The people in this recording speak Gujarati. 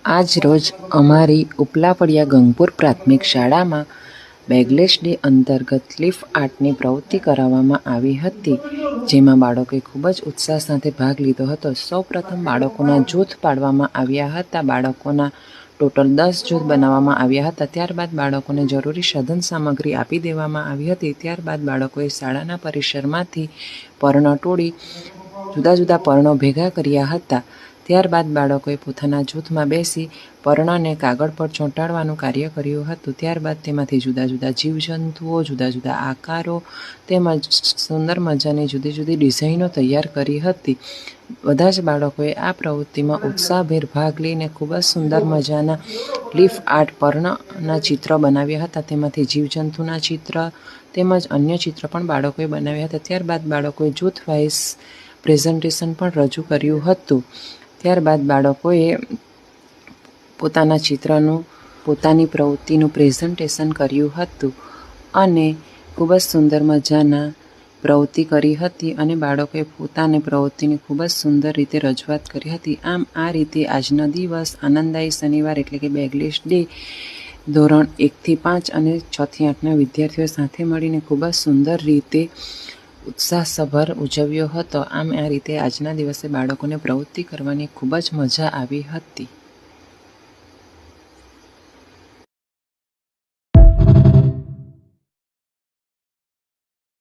આજ રોજ અમારી ઉપલાપડિયા ગંગપુર પ્રાથમિક શાળામાં બેગલેસ ડે અંતર્ગત લીફ આર્ટની પ્રવૃત્તિ કરાવવામાં આવી હતી, જેમાં બાળકોએ ખૂબ જ ઉત્સાહ સાથે ભાગ લીધો હતો. સૌપ્રથમ બાળકોના જૂથ પાડવામાં આવ્યા હતા. બાળકોના ટોટલ 10 જૂથ બનાવવામાં આવ્યા હતા. ત્યારબાદ બાળકોને જરૂરી સાધન સામગ્રી આપી દેવામાં આવી હતી. ત્યારબાદ બાળકોએ શાળાના પરિસરમાંથી પર્ણો તોડી જુદા જુદા પર્ણો ભેગા કર્યા હતા. ત્યારબાદ બાળકોએ પોતાના જૂથમાં બેસી પર્ણને કાગળ પર ચોંટાડવાનું કાર્ય કર્યું હતું. ત્યારબાદ તેમાંથી જુદા જુદા જીવજંતુઓ, જુદા જુદા આકારો તેમજ સુંદર મજાની જુદી જુદી ડિઝાઇનો તૈયાર કરી હતી. બધા જ બાળકોએ આ પ્રવૃત્તિમાં ઉત્સાહભેર ભાગ લઈને ખૂબ જ સુંદર મજાના લીફ આર્ટ પર્ણના ચિત્ર બનાવ્યા હતા. તેમાંથી જીવજંતુના ચિત્ર તેમજ અન્ય ચિત્ર પણ બાળકોએ બનાવ્યા હતા. ત્યારબાદ બાળકોએ જૂથ વાઇઝ પ્રેઝન્ટેશન પણ રજૂ કર્યું હતું. ત્યારબાદ બાળકોએ પોતાના ચિત્રનું, પોતાની પ્રવૃત્તિનું પ્રેઝન્ટેશન કર્યું હતું અને ખૂબ જ સુંદર મજાના પ્રવૃત્તિ કરી હતી અને બાળકોએ પોતાની પ્રવૃત્તિની ખૂબ જ સુંદર રીતે રજૂઆત કરી હતી. આમ આ રીતે આજનો દિવસ આનંદદાયી શનિવાર એટલે કે બેગલેસ ડે ધોરણ 1 થી 5 અને 6 થી 8ના વિદ્યાર્થીઓ સાથે મળીને ખૂબ જ સુંદર રીતે ઉત્સાહસભર ઉજવ્યો હતો. આમ આ રીતે આજના દિવસે બાળકોને પ્રવૃત્તિ કરવાની ખૂબ જ મજા આવી હતી.